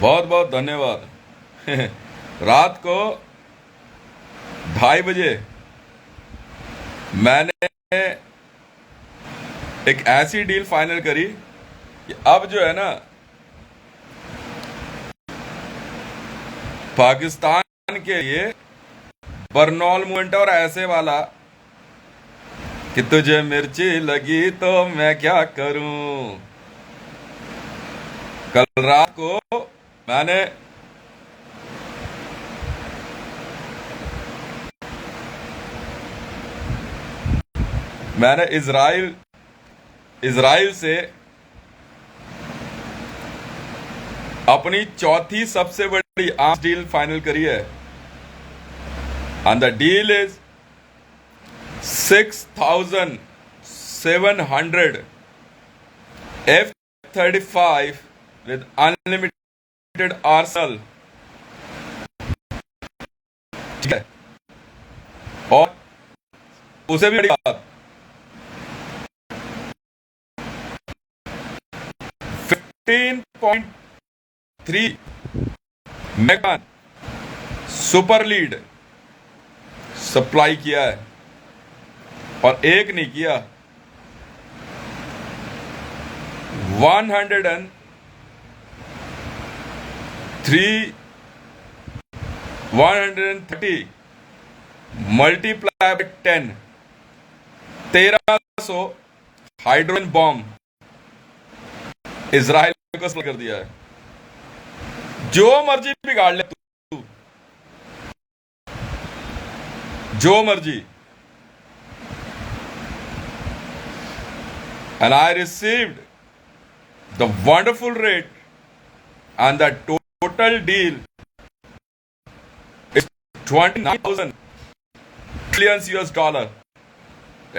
बहुत बहुत धन्यवाद। रात को 2:30 बजे मैंने एक ऐसी डील फाइनल करी कि अब जो है ना, पाकिस्तान के लिए बरनौल मूवमेंट और ऐसे वाला कि तुझे मिर्ची लगी तो मैं क्या करूं। कल रात को मैंने मैंने इजराइल इजराइल से अपनी चौथी सबसे बड़ी आर्म्स डील फाइनल करी है। And the deal is 6,700 F-35 with unlimited arsenal। ठीक है। और उसे भी बड़ी बात, 15.3 मेगा सुपर लीड सप्लाई किया है। और एक नहीं किया, 130 multiply by 10, 1300 hydrogen bomb Israel को सप्लाई कर दिया है। जो मर्जी बिगाड़ ले तू, जो मर्जी। And I received the wonderful rate, and the total deal is 29,000 trillions US dollar.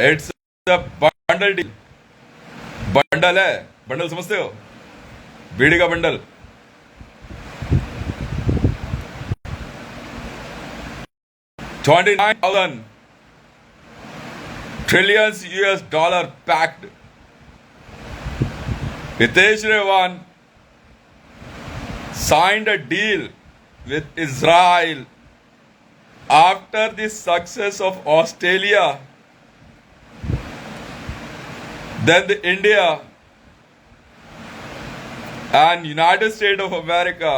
It's a bundle deal। Bundle है, बंडल समझते हो, बीड़ी का bundle. 29,000 trillions US dollar packed। Hitesh Rewan signed a deal with Israel after the success of Australia, then the India and United States of America.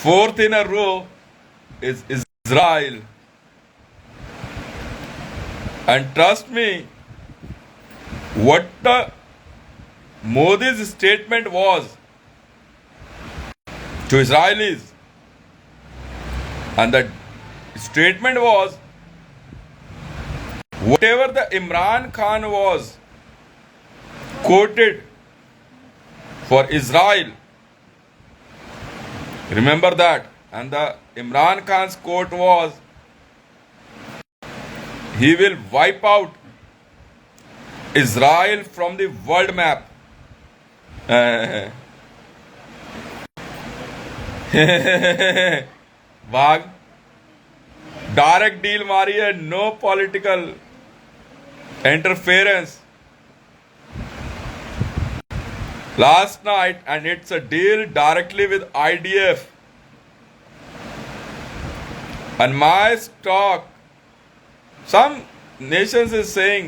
Fourth in a row is Israel. And trust me, what the Modi's statement was to Israelis, and the statement was, whatever the Imran Khan was quoted for Israel, remember that. And the Imran Khan's quote was, he will wipe out Israel from the world map। भाग, direct deal मारी है, no political interference. Last night, and it's a deal directly with IDF। And my stock, some nations is saying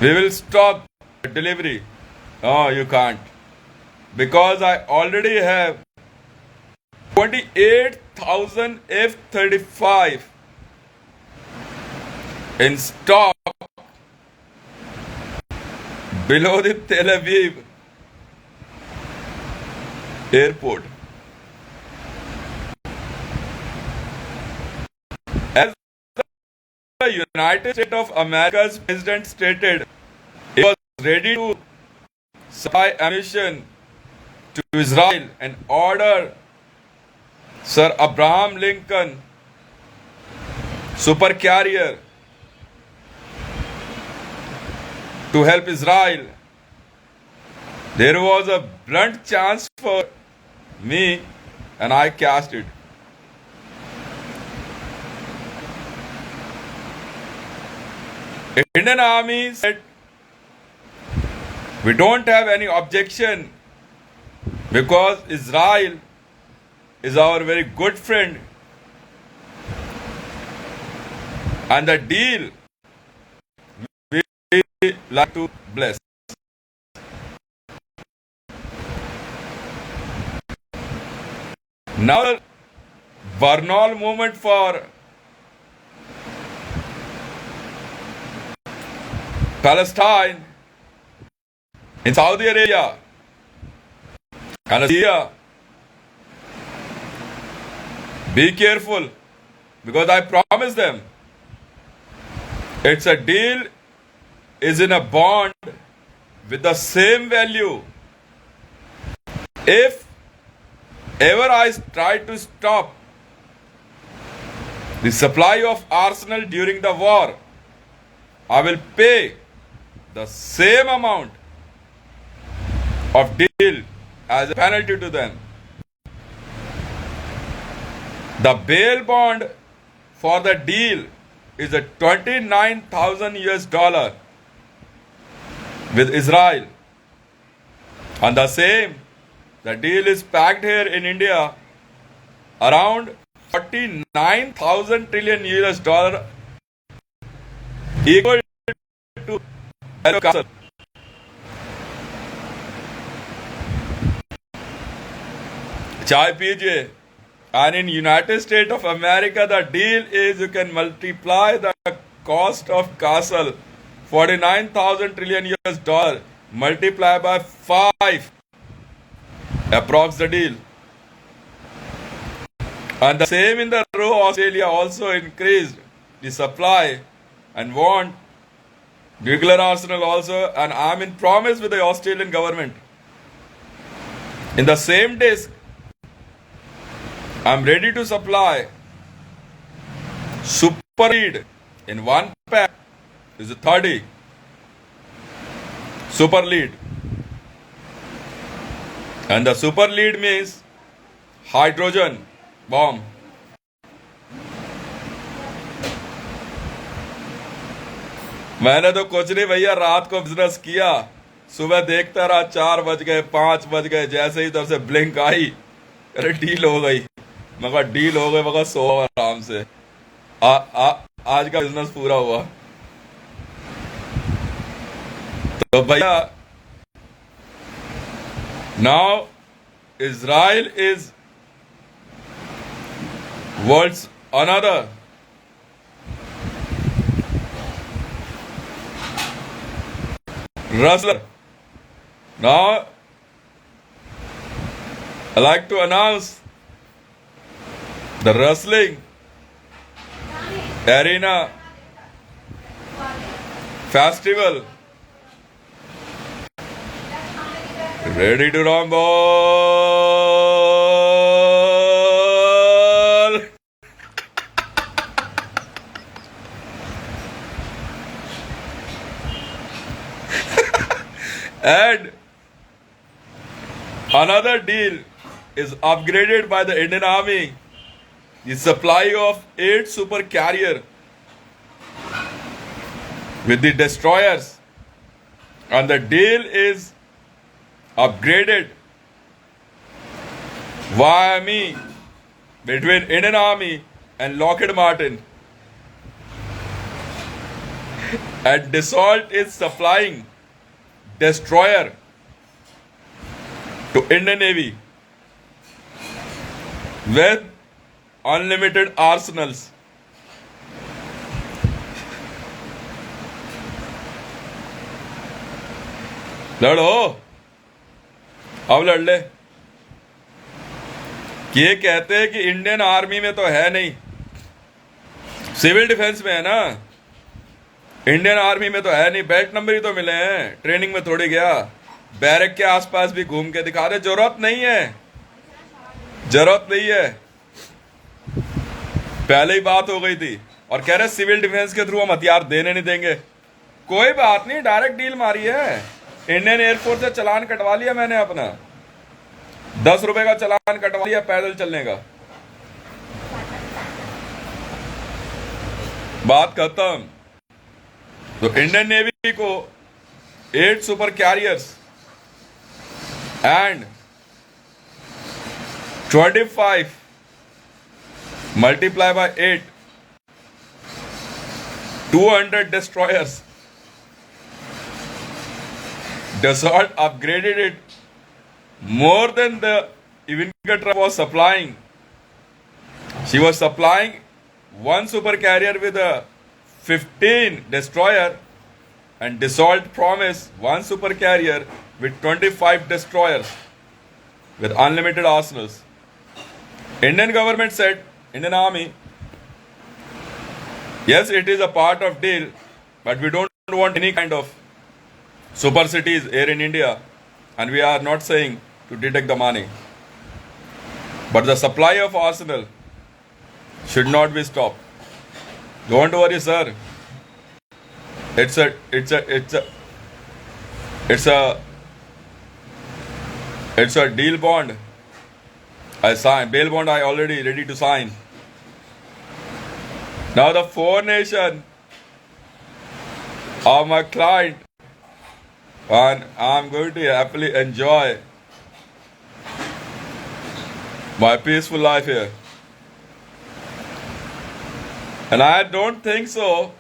we will stop delivery. No, you can't, because I already have 28,000 F-35 in stock below the Tel Aviv airport. As the United States of America's president stated, he was ready to supply ammunition to Israel and order Sir Abraham Lincoln super carrier to help Israel. There was a blunt chance for me, and I cast it. Indian Army said, we don't have any objection because Israel is our very good friend, and the deal we like to bless. Now, Bernal movement for Palestine in Saudi Arabia and Syria. Be careful, because I promise them it's a deal is in a bond with the same value. If ever I try to stop the supply of arsenal during the war, I will pay the same amount of deal as a penalty to them. The bail bond for the deal is a 29,000 US dollar with Israel. And the deal is packed here in India around 49,000 trillion US dollar, equal to castle. Chai pijye. And in United States of America, the deal is you can multiply the cost of castle, 49,000 trillion US dollar, multiply by 5, approx the deal. And the same in the row, Australia also increased the supply and want nuclear arsenal also, and I'm in promise with the Australian government. In the same disc, I'm ready to supply super lead in one pack is a 30 super lead, and the super lead means hydrogen bomb. मैंने तो कुछ नहीं भैया, रात को business किया, सुबह देखता रहा 4 बज गए 5 बज गए, जैसे ही तरफ से ब्लिंक आई, अरे डील हो गई। मगर डील हो गए, मगर सो आराम से। आज का बिजनेस पूरा हुआ। तो भैया, now Israel is world's another wrestler. Now, I like to announce the wrestling arena festival. Ready to rumble. And another deal is upgraded by the Indian Army, the supply of 8 super carrier with the destroyers, and the deal is upgraded via me between Indian Army and Lockheed Martin, and Dassault is supplying destroyer to Indian Navy with unlimited arsenals. लड़ो, अब लड़ ले। ये कहते हैं कि Indian army में तो है नहीं, सिविल डिफेंस में है ना, इंडियन आर्मी में तो है नहीं, बेल्ट नंबर ही तो मिले हैं, ट्रेनिंग में थोड़ी गया, बैरक के आसपास भी घूम के दिखा दे। जरूरत नहीं है, जरूरत नहीं है, पहले ही बात हो गई थी, और कह रहे सिविल डिफेंस के थ्रू हम हथियार देने नहीं देंगे। कोई बात नहीं, डायरेक्ट डील मारी है, इंडियन एयरफोर्स से चलान कटवा लिया मैंने अपना, 10 रुपए का चलान कटवा लिया पैदल चलने का, बात खत्म। तो इंडियन नेवी को 8 super carriers and 25 multiply by 8, 200 destroyers. Dassault upgraded it more than the Ivanka Trump was supplying. She was supplying one super carrier with a 15 destroyer, and Dassault promised one super carrier with 25 destroyers with unlimited arsenals. Indian government said, Indian Army, yes, it is a part of deal, but we don't want any kind of super cities here in India, and we are not saying to deduct the money. But the supply of arsenal should not be stopped. Don't worry, sir. It's a deal bond. I signed. Bail bond I already ready to sign. Now the four nation are my client, and I'm going to happily enjoy my peaceful life here. And I don't think so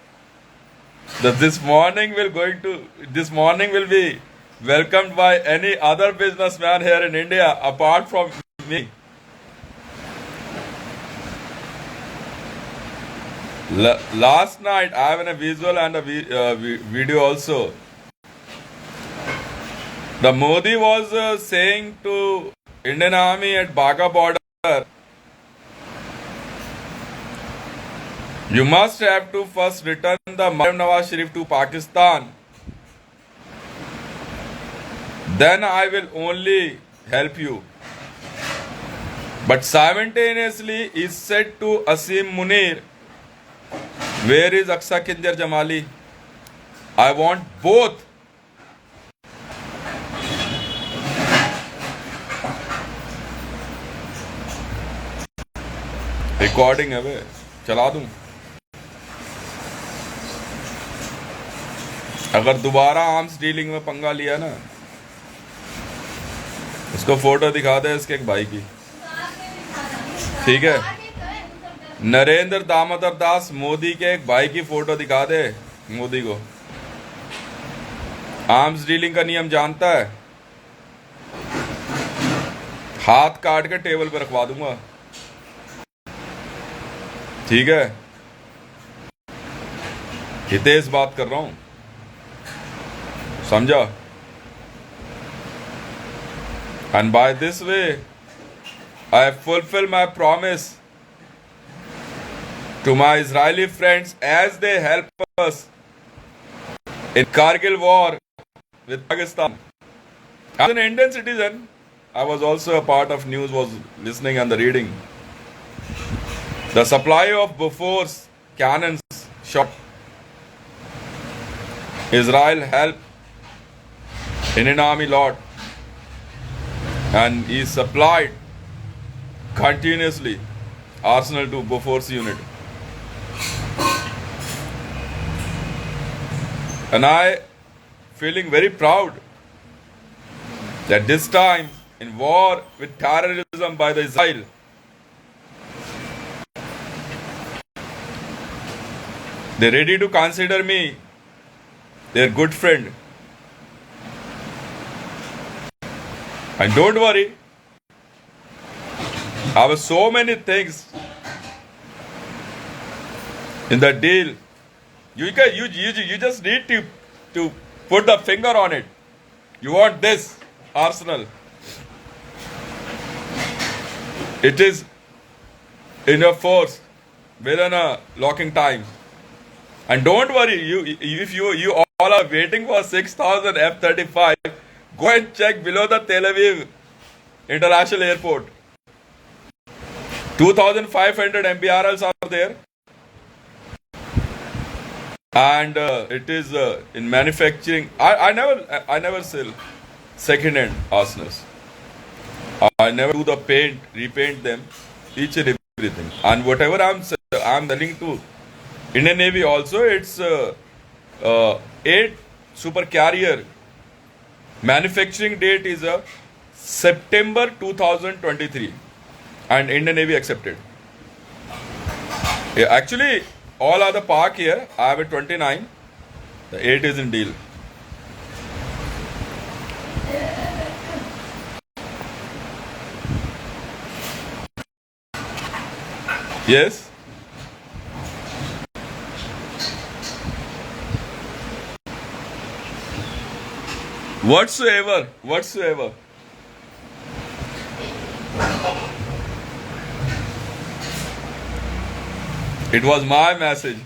that this morning will be welcomed by any other businessman here in India apart from me. Last night I have a visual and a video also. The Modi was saying to Indian Army at Baga border, you must have to first return the Maryam Nawaz Sharif to Pakistan. Then I will only help you. But simultaneously he said to Asim Munir, where is Aqsa Kinder Jamali? I want both. Recording है वे चला दूं. अगर दोबारा arms dealing में पंगा लिया ना, उसको फोटो दिखा दे इसके एक भाई की. ठीक है, नरेंद्र दामोदर दास मोदी के एक भाई की फोटो दिखा दे मोदी को. आर्म्स डीलिंग का नियम जानता है. हाथ काट के टेबल पर रखवा दूंगा. ठीक है, हितेश बात कर रहा हूं, समझा. And by this way I fulfill my promise to my Israeli friends as they help us in Kargil war with Pakistan. As an Indian citizen, I was also a part of news, was listening and the reading. The supply of Bofors cannons shot. Israel helped Indian Army lot, and he supplied continuously arsenal to Bofors unit. And I feeling very proud that this time in war with terrorism by the Israel, they're ready to consider me their good friend. And don't worry, I have so many things in the deal. You just need to put the finger on it. You want this arsenal. It is in your force within a locking time. And don't worry, if you all are waiting for 6,000 F-35, go and check below the Tel Aviv International Airport. 2,500 MBRLs are there. And it is in manufacturing. I never sell second-hand arsenals. I never do the paint, repaint them, each and everything. And whatever I'm selling to Indian Navy also, it's 8 super carrier. Manufacturing date is September 2023. and Indian Navy accepted. Yeah, actually, all are the park here. I have a 29. The 8 is in deal. Yes. Whatsoever. It was my message.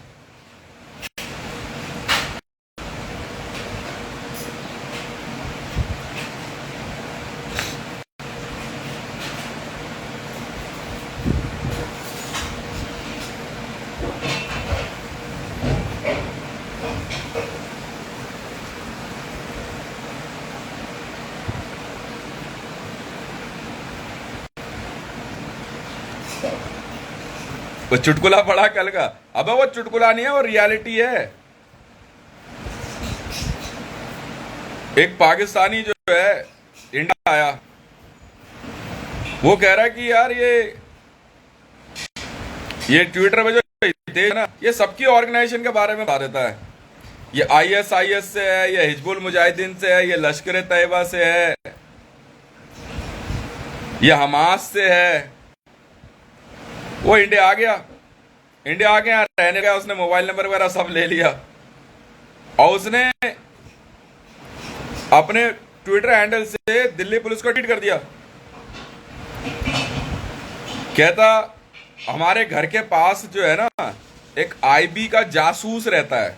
वो चुटकुला पढ़ा कल का। अबे वो चुटकुला नहीं है, वो रियलिटी है। एक पाकिस्तानी जो है इंडिया आया, वो कह रहा है कि यार ये ट्विटर पे जो देख ना, ये सबकी ऑर्गेनाइजेशन के बारे में बता देता है। ये आईएस से है, ये हिजबुल मुजाहिदीन से है, ये लश्कर तैयबा से है, ये हमास से है। वो इंडिया आ गया, रहने गया, उसने मोबाइल नंबर वगैरह सब ले लिया और उसने अपने ट्विटर हैंडल से दिल्ली पुलिस को ट्वीट कर दिया। कहता हमारे घर के पास जो है ना, एक आईबी का जासूस रहता है।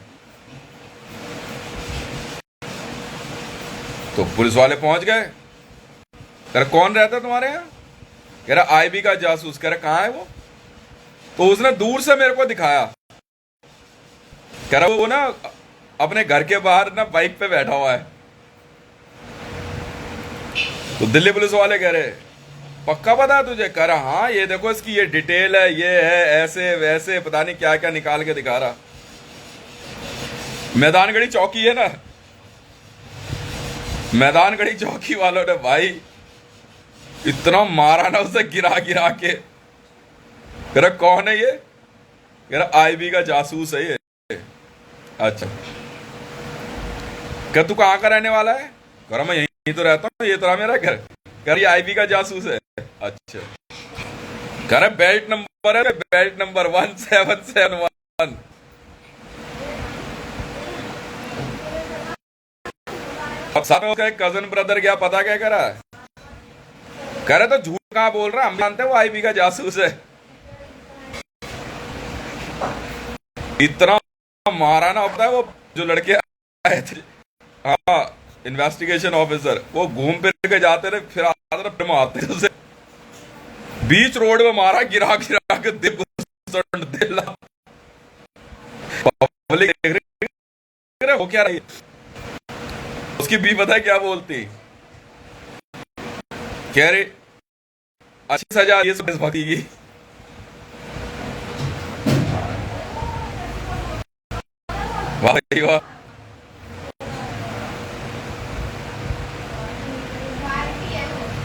तो पुलिस वाले पहुंच गए। कह रहा कौन रहता है तुम्हारे यहाँ? कह रहा आईबी का जासूस। कह रहा कहां है वो? तो उसने दूर से मेरे को दिखाया। कह रहा वो ना अपने घर के बाहर ना बाइक पे बैठा हुआ है। तो दिल्ली पुलिस वाले कह रहे पक्का पता है तुझे? कह रहा हाँ, ये देखो इसकी ये डिटेल है, ये है, ऐसे वैसे पता नहीं क्या क्या निकाल के दिखा रहा। मैदानगढ़ी चौकी है ना, मैदानगढ़ी चौकी वालों ने भाई इतना मारा ना उसे, गिरा गिरा के। कह रहा कौन है ये? कह रहा आईबी का जासूस है ये। अच्छा, क्या तू कहाँ का रहने वाला है? कह रहा मैं यहीं तो रहता हूँ, ये तो रहा मेरा घर। कह रहा ये आईबी का जासूस है। अच्छा, कह रहा बेल्ट नंबर है, बेल्ट नंबर 1771। अब साथ में उसका एक कजन ब्रदर गया, पता क्या कह रहा है? कह रहा तो झूठ कहाँ बोल रहा, हम जानते हैं वो आईबी का जासूस है। इतना मारा ना होता है। वो जो लड़के आए थे, हाँ, इन्वेस्टिगेशन ऑफिसर, वो घूम फिर के जाते रहे, फिर आते रहे, फिर मारते थे उसे। बीच रोड में मारा, गिरा गिरा के दिल पब्लिक देख रही, वो क्या रही। उसकी भी पता है क्या बोलती? कह रही अच्छी सजा ये देशभक्ति की। वाह भाई वाह।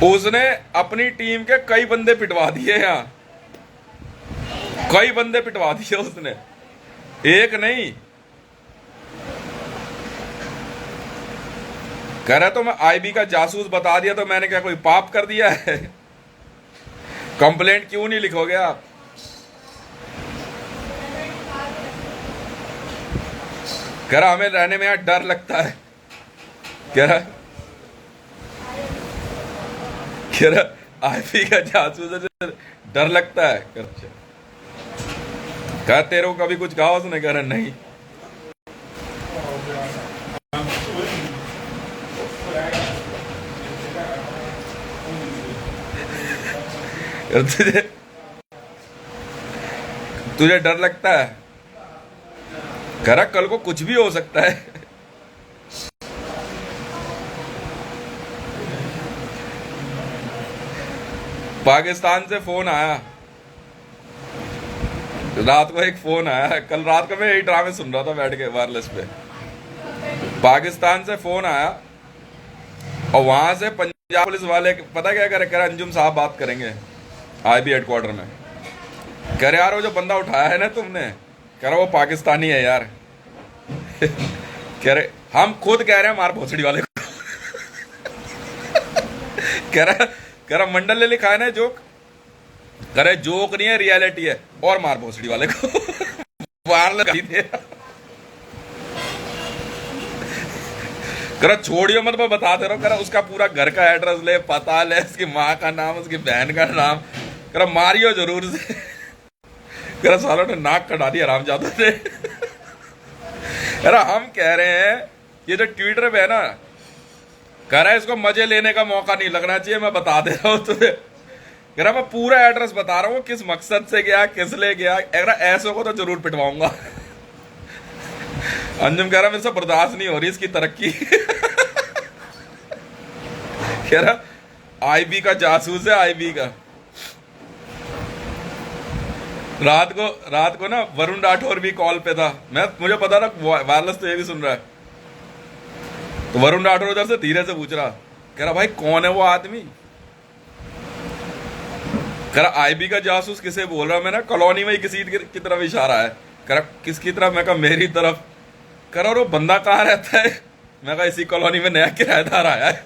उसने अपनी टीम के कई बंदे पिटवा दिए यहाँ, कई बंदे पिटवा दिए उसने, एक नहीं। कह रहा तो मैं आईबी का जासूस बता दिया तो मैंने क्या कोई पाप कर दिया है? कंप्लेंट क्यों नहीं लिखोगे आप? कह रहा हमें रहने में यहाँ डर लगता है। कह रहा आईबी का जासूस है, डर लगता है। कह तेरे को कभी कुछ कहा उसने? कह रहा नहीं। तुझे डर लगता है? कह रहा कल को कुछ भी हो सकता है। पाकिस्तान से फोन आया रात को, एक फोन आया कल रात को, मैं यही ड्रामे सुन रहा था बैठ के वायरलेस पे। पाकिस्तान से फोन आया और वहां से पंजाब पुलिस वाले, पता क्या करे? कह रहा अंजुम साहब बात करेंगे। आईबी हेडक्वार्टर में। कह रहे यार वो जो बंदा उठाया है ना तुमने, कह रहा वो पाकिस्तानी है यार। कह रहे हम खुद कह रहे हैं मार भोसड़ी वाले को। कह रहा मंडल ने लिखा है ना जोक, कह रहे जोक नहीं है रियलिटी है, और मार भोसड़ी वाले को। वार लगा दे। करा छोड़ियो मत, मैं बता दे रहा हूँ। करा उसका पूरा घर का एड्रेस ले, पता ले, उसकी माँ का नाम, उसकी बहन का नाम, करा मारियो जरूर से। करा सालों ने नाक कटा दी आराम जाता थे। अरे हम कह रहे हैं ये जो ट्विटर पे है ना, कह रहा है इसको मजे लेने का मौका नहीं लगना चाहिए, मैं बता दे रहा हूँ तुझे। कह रहा मैं पूरा एड्रेस बता रहा हूँ, किस मकसद से गया, किस लिए गया। कह रहा ऐसों को तो जरूर पिटवाऊंगा। अंजुम कह रहा मेरे से बर्दाश्त नहीं हो रही इसकी तरक्की। कह रहा आईबी का जासूस है, आईबी का। रात को ना वरुण राठौर भी कॉल पे था। मुझे पता था वायरलेस तो ये भी सुन रहा है। तो वरुण राठौर उधर से धीरे से पूछ रहा, कह रहा भाई कौन है वो आदमी। कह रहा आईबी का जासूस किसे बोल रहा, मैं ना कॉलोनी में किसी की तरफ इशारा है। कह रहा किसकी तरफ, मैं कहा मेरी तरफ। कह रहा वो बंदा कहाँ रहता है, मैं कहा इसी कॉलोनी में नया किराएदार आया है।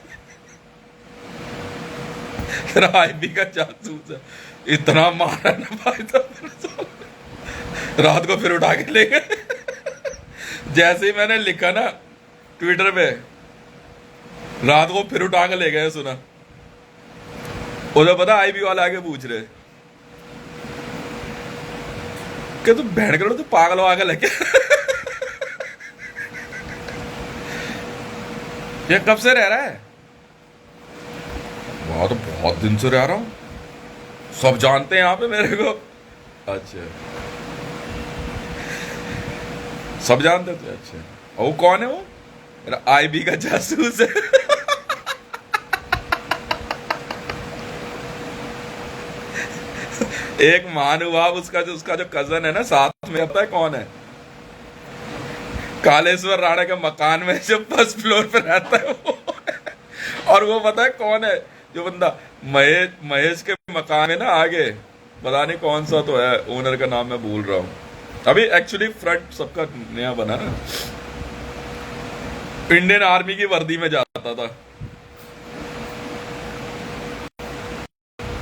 कह रहा आईबी का जासूस है। इतना मारा ना भाई तो रात को फिर उठा के ले गए। जैसे ही मैंने लिखा ना ट्विटर पे, रात को फिर उठा के ले गए। सुना उधर पता आईबी वाले आगे पूछ रहे कि तू भेड़ करो, तू पागल आगे लेके। ये कब से रह रहा है? वहां तो बहुत दिन से रह रहा हूं, सब जानते हैं यहाँ पे मेरे को। अच्छा सब जानते थे। अच्छा और वो कौन है? वो आईबी का जासूस है। एक महानुभाव उसका जो कजन है ना साथ में, पता है कौन है? कालेश्वर राणा के मकान में जो फर्स्ट फ्लोर पे रहता है वो। और वो पता है कौन है? जो बंदा महेश के मकान में ना आगे, पता नहीं कौन सा तो है, ओनर का नाम मैं भूल रहा हूँ अभी। एक्चुअली फ्रंट सबका नया बना ना। इंडियन आर्मी की वर्दी में जाता था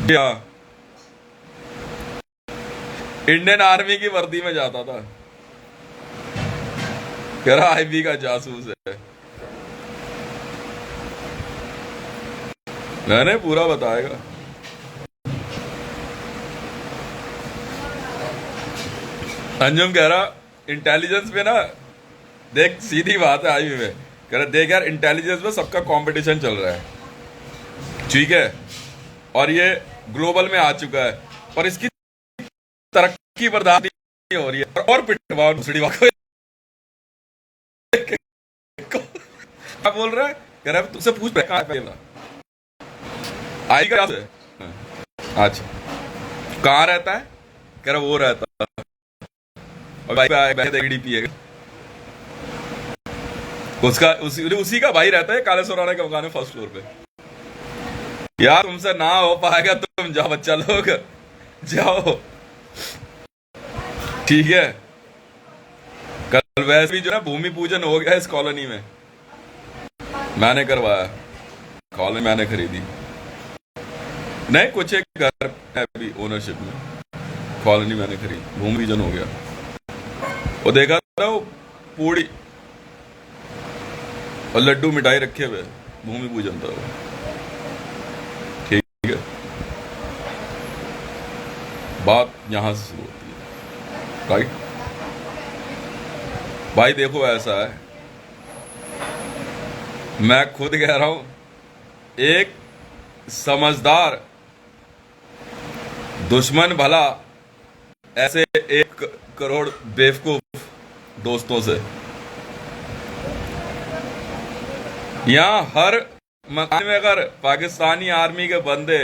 क्या? इंडियन आर्मी की वर्दी में जाता था। कह रहा आईबी का जासूस है। मैंने पूरा बताएगा। अंजुम कह रहा इंटेलिजेंस में ना, देख सीधी बात है आईबी में। कह रहा देख यार इंटेलिजेंस में सबका कंपटीशन चल रहा है, ठीक है, और ये ग्लोबल में आ चुका है, और इसकी तरक्की बर्दाश्त नहीं हो रही है। और पिटवा भुसड़ी वाको। क्या बोल रहा है? कह रहा है तुमसे पूछ रहा है आई का। अच्छा कहाँ रहता है? कह रहा वो रहता है और भाई पिएगा उसका, उसी का भाई रहता है कालेश्वर राणा के मकान में फर्स्ट फ्लोर पे। यार तुमसे ना हो पाएगा, तुम जाओ बच्चा लोग जाओ, ठीक है। कल वैसे भी जो है भूमि पूजन हो गया इस कॉलोनी में, मैंने करवाया। कॉलोनी मैंने खरीदी नहीं, कुछ एक घर है अभी ओनरशिप में, कॉलोनी मैंने खरीदी, भूमि पूजन हो गया। वो देखा था वो पूड़ी और लड्डू मिठाई रखे हुए, भूमि पूजन था वो, ठीक है। बात यहां से शुरू होती है, राइट भाई। देखो ऐसा है, मैं खुद कह रहा हूं, एक समझदार दुश्मन भला ऐसे 1 करोड़ बेवकूफ दोस्तों से। यहां हर मकान में अगर पाकिस्तानी आर्मी के बंदे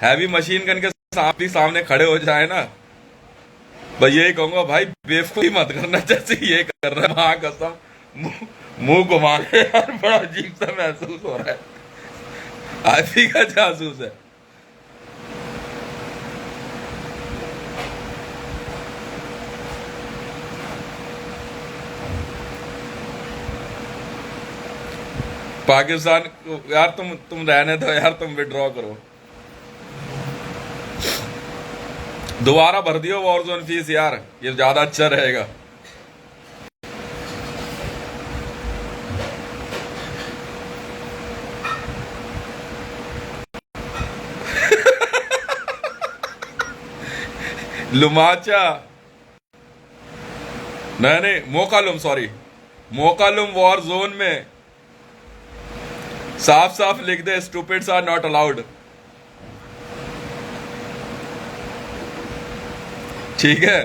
हैवी मशीन गन के सामने खड़े हो जाए ना, भाई यही कहूंगा भाई बेवकूफी मत करना जैसे ये कर रहा है। वहां कसम मुंह घुमा के यार बड़ा अजीब सा महसूस हो रहा है। आईबी का जासूस है। पाकिस्तान यार, तुम रहने दो यार, तुम विड्रॉ करो। दोबारा भर दियो वॉर जोन फीस यार, ये ज्यादा अच्छा रहेगा। लुमाचा, नहीं मोकालुम, सॉरी मोकालुम वॉर जोन में साफ साफ लिख दे, स्टूपिड्स आर नॉट अलाउड। ठीक है।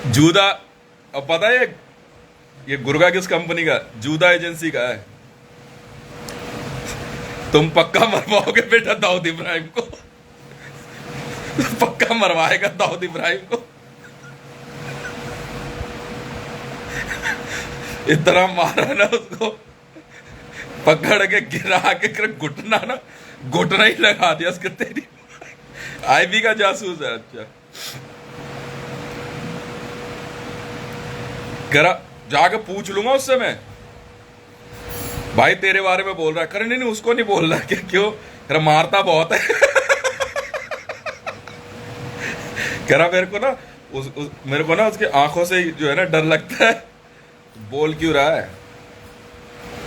जूदा, अब पता है ये गुर्गा किस कंपनी का, जूदा एजेंसी का है। तुम पक्का मरवाओगे बेटा दाऊद इब्राहिम को, पक्का मरवाएगा दाऊद इब्राहिम को। इतना मारा ना उसको, पकड़ के गिरा के घुटना ही लगा दिया उसके। तेरी आईबी का जासूस है। अच्छा करा, जाके पूछ लूंगा उससे मैं, भाई तेरे बारे में बोल रहा है। करे नहीं उसको नहीं बोल रहा, क्यों करा, मारता बहुत है। करा मेरे को ना मेरे को ना उसकी आंखों से जो है ना डर लगता है, बोल क्यों रहा है।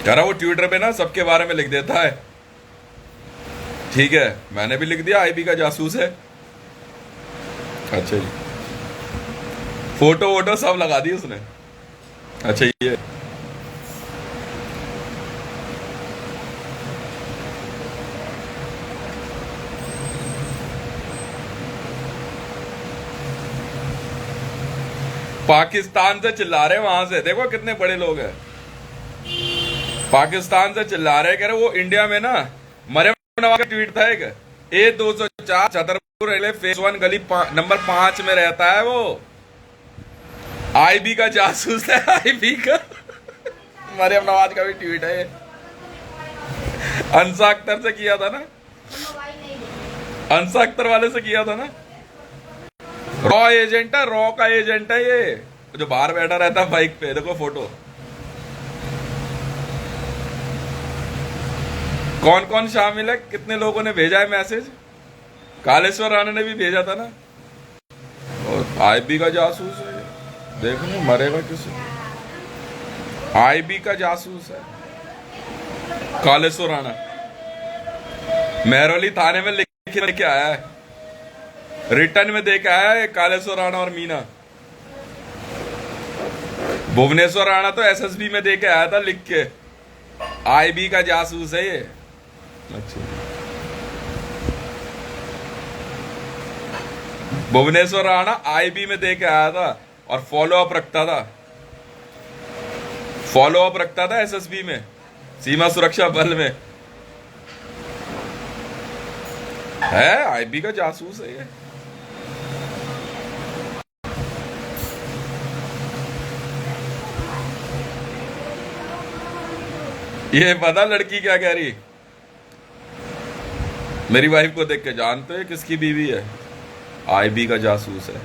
करा वो ट्विटर पे ना सबके बारे में लिख देता है। ठीक है, मैंने भी लिख दिया आईबी का जासूस है। अच्छा जी, फोटो वोटो सब लगा दी उसने। अच्छा ये पाकिस्तान से चिल्ला रहे, वहां से देखो कितने बड़े लोग हैं। पाकिस्तान से चिल्ला रहे, कह रहे वो इंडिया में ना मरियम नवाज का ट्वीट था एक, A204 छतरपुर रेलवे फेज 1 गली नंबर 5 में रहता है वो, आईबी का जासूस है। आईबी का मरियम नवाज का भी ट्वीट है ये। अंसा अख्तर से किया था ना, अंसा अख्तर वाले से किया था ना। रॉ एजेंट है, रॉ का एजेंट है ये, जो बाहर बैठा रहता है बाइक पे। देखो फोटो, कौन कौन शामिल है, कितने लोगों ने भेजा है मैसेज। कालेश्वर राणा ने भी भेजा था ना। और आईबी का जासूस है, देखो ना मरेगा किसी। आईबी का जासूस है कालेश्वर राणा, महरौली थाने में लिख के आया है, रिटर्न में दे के आया है कालेश्वर राणा और मीना। भुवनेश्वर राणा तो एसएसबी में दे के आया था लिख के, आईबी का जासूस है ये। अच्छा, भुवनेश्वर राणा आईबी में दे के आया था और फॉलो अप रखता था एसएसबी में, सीमा सुरक्षा बल में है। आईबी का जासूस है ये पता लड़की क्या कह रही, मेरी वाइफ को देख के जानते हैं किसकी बीवी है, आईबी का जासूस है।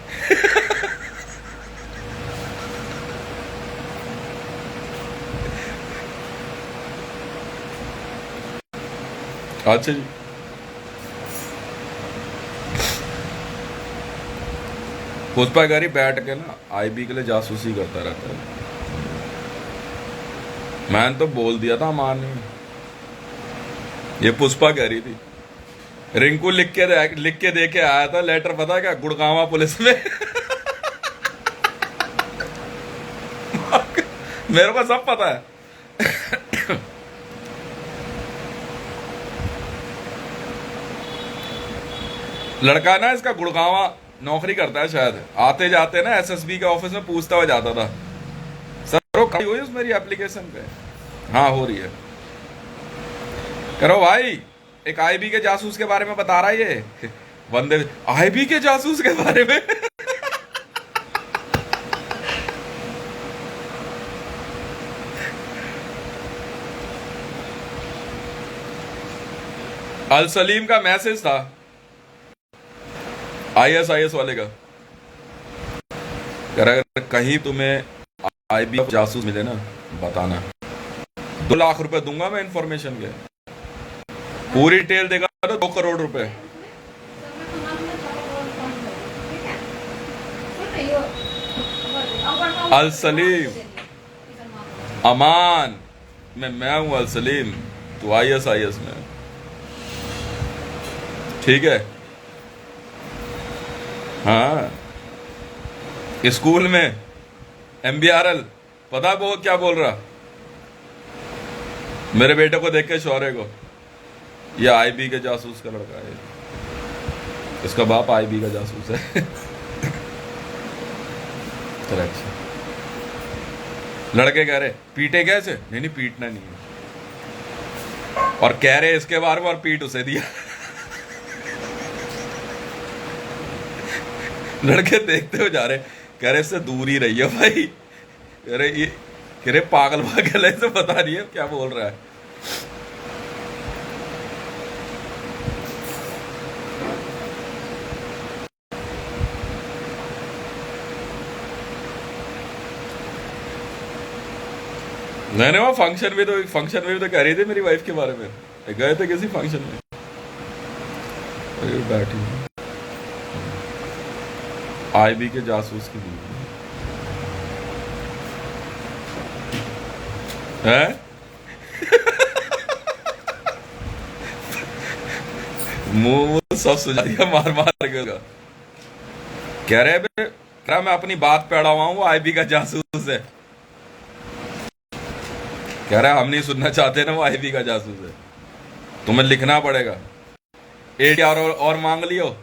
अच्छा जी, पुष्पा गरी बैठ के ना आईबी के लिए जासूसी करता रहता है। मैंने तो बोल दिया था मां ने, ये पुष्पा कह रही थी। रिंकू लिख के दे के आया था लेटर, पता है क्या, गुड़गांवा पुलिस में। मेरे को सब पता है। लड़का ना इसका गुड़गांवा नौकरी करता है शायद, आते जाते ना एसएसबी के ऑफिस में पूछता हुआ जाता था, सर वो हुई उस मेरी एप्लीकेशन पे। हाँ हो रही है। करो भाई, एक आईबी के जासूस के बारे में बता रहा है ये बंदे, आईबी के जासूस के बारे में। अल सलीम का मैसेज था आईएसआईएस वाले का, अगर कहीं तुम्हें आईबी जासूस मिले ना, बताना, 2 लाख रुपए दूंगा मैं इन्फॉर्मेशन के। पूरी डिटेल देगा तो 2 करोड़ रुपए। अल सलीम अमान मैं हूं अल सलीम, तो ISIS में, ठीक है। हाँ, स्कूल में MBRL, पता वो क्या बोल रहा मेरे बेटे को देख के, शौर्य को, ये IB के जासूस का लड़का है, इसका बाप IB का जासूस है। चल अच्छा। लड़के कह रहे पीटे कैसे, नहीं नहीं पीटना नहीं है, और कह रहे इसके बारे में, और पीट उसे दिया। लड़के देखते हो जा रहे, कह रहे इससे दूर ही रहिए भाई। अरे ये कह रहे पागल पागल है, इसे पता नहीं है क्या बोल रहा है। नहीं वो फंक्शन में तो कह रही थी मेरी वाइफ के बारे में, गए थे किसी फंक्शन में, बैठी IB के जासूस की बीवी है। मुंह सब सुझा दिया मार मार के। कह रहे मैं अपनी बात पे अड़ा हुआ हूं, वो IB का जासूस है। कह रहा है हम नहीं सुनना चाहते ना, वो IB का जासूस है, तुम्हें लिखना पड़ेगा। 8 और मांग लियो।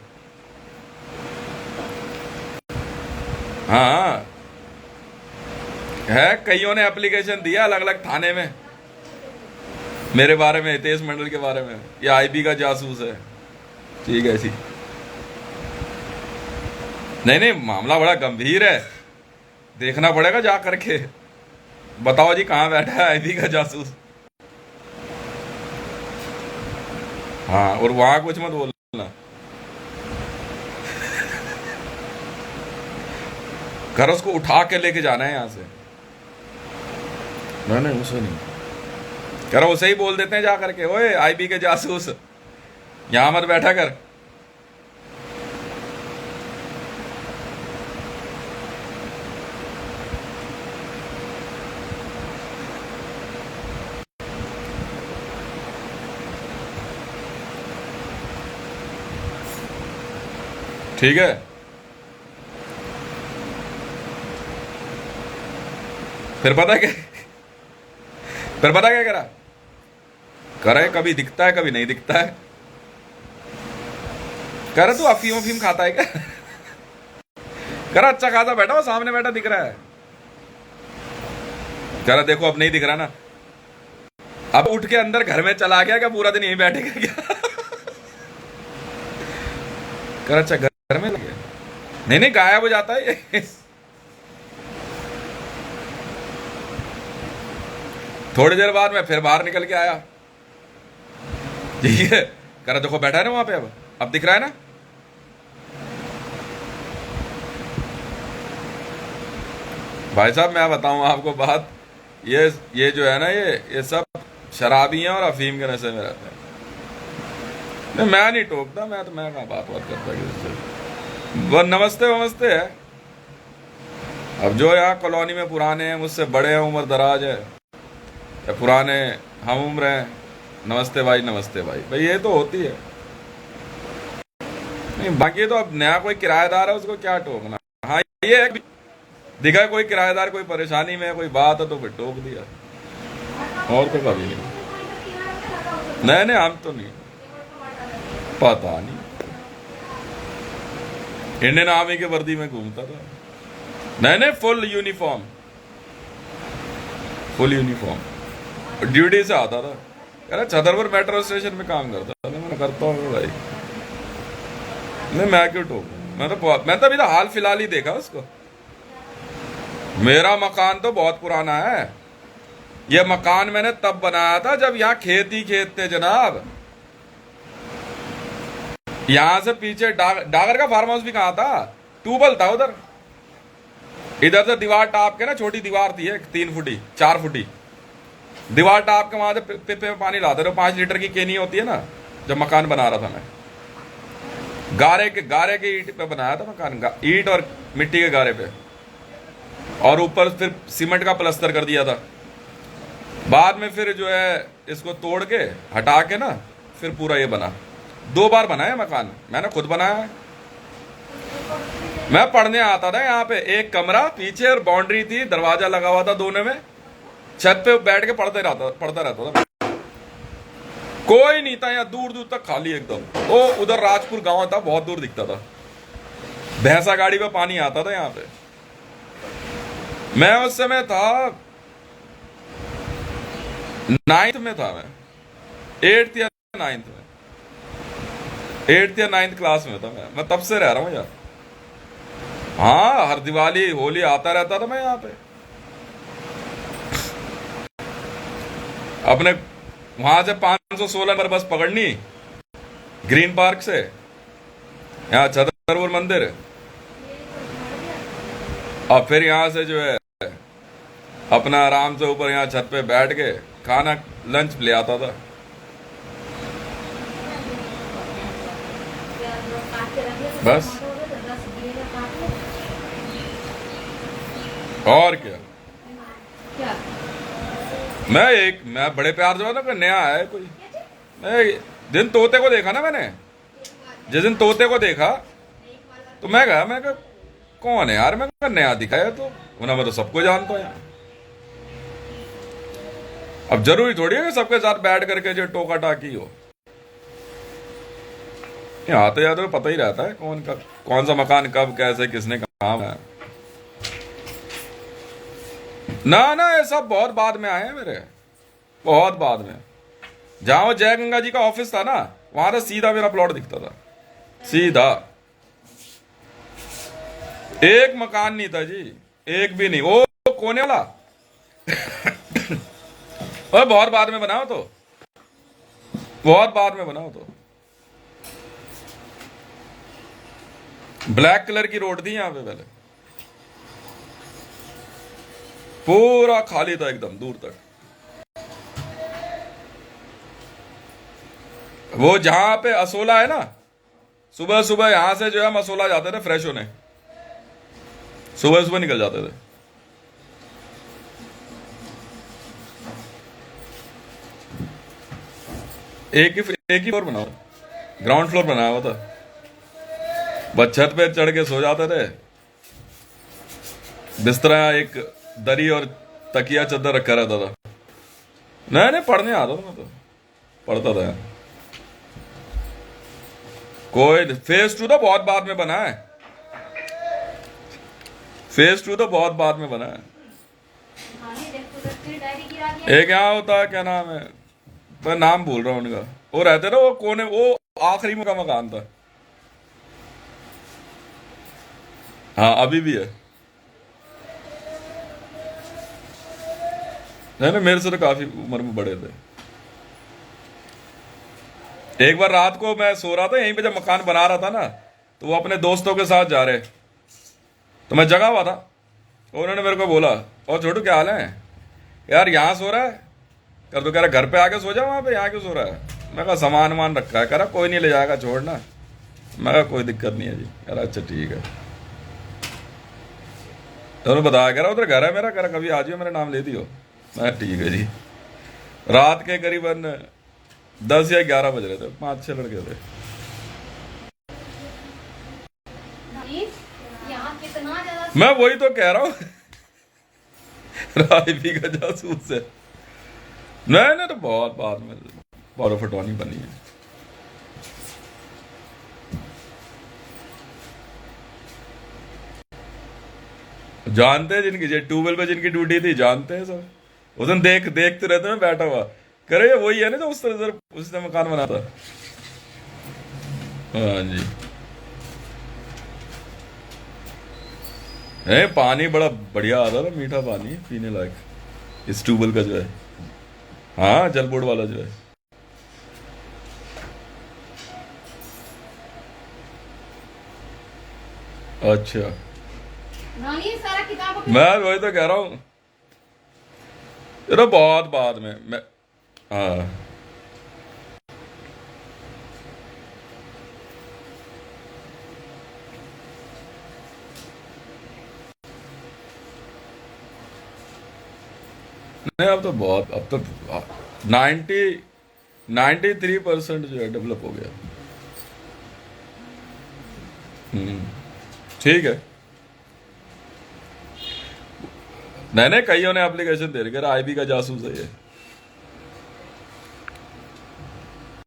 हाँ है, कईयों ने एप्लीकेशन दिया अलग अलग थाने में मेरे बारे में, हितेश मंडल के बारे में, ये IB का जासूस है। ठीक है जी, नहीं नहीं मामला बड़ा गंभीर है, देखना पड़ेगा जा करके। बताओ जी कहां बैठा है IB का जासूस। हाँ, और वहां कुछ मत बोलना, घर उसको उठा के लेके जाना है यहां से। नहीं उसे नहीं करो, उसे ही बोल देते हैं जा करके, ओए IB के जासूस यहां मत बैठा कर। ठीक है, फिर पता क्या करा, करे कभी दिखता है कभी नहीं दिखता है। कह रहा तू अफीम खाता है क्या। कह रहा अच्छा खाता बैठा हो, सामने बैठा दिख रहा है। कह रहा देखो अब नहीं दिख रहा ना, अब उठ के अंदर घर में चला गया क्या, पूरा दिन यहीं बैठेगा क्या। कह रहा अच्छा घर में लगे, नहीं गायब हो जाता है ये। थोड़ी देर बाद मैं फिर बाहर निकल के आया, ठीक है। कह रहा देखो बैठा है ना वहां पे, अब दिख रहा है ना। भाई साहब मैं बताऊं आपको बात, ये जो है ना, ये सब शराबी हैं और अफीम के नशे में रहते हैं। मैं नहीं टोकता, मैं कहाँ बात करता किसी से। वो नमस्ते है। अब जो यहाँ कॉलोनी में पुराने हैं, मुझसे बड़े हैं, उम्र दराज है, या पुराने हम उम्र हैं, नमस्ते भाई भाई ये तो होती है। नहीं बाकी तो अब नया कोई किराएदार है, उसको क्या टोकना। हाँ ये दिखा कोई किराएदार कोई परेशानी में, कोई बात है तो फिर टोक दिया, और तो कभी नहीं। नहीं हम तो नहीं, पता नहीं, इंडियन आर्मी के वर्दी में घूमता था। नहीं फुल यूनिफॉर्म ड्यूटी से आता था। कह रहा छतरपुर मेट्रो स्टेशन में काम करता था। मैं करता हूँ भाई, नहीं मैं क्यों टोकूं, मैं तो अभी तो हाल फिलहाल ही देखा उसको। मेरा मकान तो बहुत पुराना है, ये मकान मैंने तब बनाया था जब यहाँ खेत ही खेत थे जनाब। यहां से पीछे डागर का फार्म हाउस भी कहां था, ट्यूबवेल था उधर। इधर से दीवार टाप के ना, छोटी दीवार थी एक 3 फुटी 4 फुटी दीवार टाप के, वहां से पिपे में पानी लाते रहे। 5 लीटर की केनी होती है ना। जब मकान बना रहा था मैं, गारे के ईंट पे बनाया था मकान, ईंट और मिट्टी के गारे पे, और ऊपर फिर सीमेंट का प्लास्टर कर दिया था। बाद में फिर जो है इसको तोड़ के हटा के ना, फिर पूरा ये बना। 2 बार बनाया मकान, मैंने खुद बनाया है। मैं पढ़ने आता था यहाँ पे, एक कमरा पीछे और बाउंड्री थी, दरवाजा लगा हुआ था दोनों में। छत पे बैठ के पढ़ता रहता था। कोई नहीं था यहाँ, दूर दूर तक खाली एकदम। वो उधर राजपुर गांव था, बहुत दूर दिखता था। भैंसा गाड़ी पे पानी आता था यहाँ पे। मैं उस समय था 9th में था मैं, 8th या 9th में, 8th या 9th क्लास में था मैं तब से रह रहा हूँ यार। हाँ, हर दिवाली होली आता रहता था मैं यहाँ पे। अपने वहां से 516 पर बस पकड़नी, ग्रीन पार्क से यहाँ छतरपुर मंदिर, और फिर यहां से जो है अपना आराम से ऊपर यहाँ छत पे बैठ के खाना लंच ले आता था। बस, और क्या। मैं बड़े प्यार जो है ना, नया आया है कोई। मैं दिन तोते को देखा ना मैंने, जिस दिन तोते को देखा तो मैं कहा कौन है यार, मैं नया दिखाया। तो उन्हें मैं तो सबको जानता हूँ। अब जरूरी थोड़ी है कि सबके साथ बैठ करके जो टोका टाकी हो। आते जाते तो पता ही रहता है कौन सा मकान कब कैसे किसने कहा है। ना ये सब बहुत बाद में आए हैं मेरे, बहुत बाद में। जहां वो जय गंगा जी का ऑफिस था ना, वहां से सीधा मेरा प्लॉट दिखता था, सीधा। एक मकान नहीं था जी, एक भी नहीं। वो कोने वाला और बहुत बाद में बनाओ तो, बहुत बाद में बनाओ तो। ब्लैक कलर की रोड थी यहां पे पहले, पूरा खाली था एकदम दूर तक। वो जहां पे असोला है ना, सुबह सुबह यहां से जो है हम असोला जाते थे फ्रेश होने, सुबह सुबह निकल जाते थे। एक ही फ्लोर बना, ग्राउंड फ्लोर बनाया हुआ था। बस छत पे चढ़ के सो जाते थे। बिस्तरा, एक दरी और तकिया चद्दर रखा रहता था। नहीं पढ़ने आता था मैं, तो पढ़ता था। कोई फेज 2 तो बहुत बाद में बना है, फेज 2 तो बहुत बाद में बना है। एक यहाँ होता है, क्या नाम है, मैं नाम भूल रहा हूँ उनका। वो रहते ना वो कोने, वो आखिरी में का मकान था। हाँ अभी भी है ना, मेरे से तो काफी उम्र में बड़े थे। एक बार रात को मैं सो रहा था यहीं पे, जब मकान बना रहा था ना, तो वो अपने दोस्तों के साथ जा रहे, तो मैं जगा हुआ था। उन्होंने मेरे को बोला, और छोटू क्या हाल है यार, यहाँ सो रहा है? कर तो कह रहा घर पे आके सो जा, वहां पे यहाँ क्यों सो रहा है? मैं कहा सामान वामान रखा है। कह रहा कोई नहीं ले जाएगा, छोड़ना। मैं कहा कोई दिक्कत नहीं है जी। कह रहा अच्छा ठीक है। तो उन्होंने बताया, कह रहा उधर घर है मेरा, कह रहा कभी आ जाओ, मेरा नाम ले दियो। मैं ठीक है जी। रात के करीबन 10 या 11 बज रहे थे, 5-6 लड़के थे। मैं वही तो कह रहा हूं राइफी का जासूस है। नहीं तो बहुत बाद में बौरो फटवानी बनी है। जानते हैं जिनकी ट्यूबवेल पे जिनकी ड्यूटी थी, जानते हैं सब। उस दिन देखते रहते मैं बैठा हुआ, करे ये वही है ना जो उसने मकान बना था। हाँ जी। है पानी बड़ा बढ़िया आता था, मीठा पानी पीने लायक इस ट्यूबवेल का जो है। हाँ जल बोर्ड वाला जो है। अच्छा नानी सारा किताब मैं वही तो कह रहा हूँ, ये तो बहुत बाद में मैं। हाँ नहीं, अब तो 93% जो है डेवलप हो गया। हम्म, ठीक है। नहीं नहीं, कईयों ने एप्लीकेशन दे रखे, आईबी का जासूस है ये।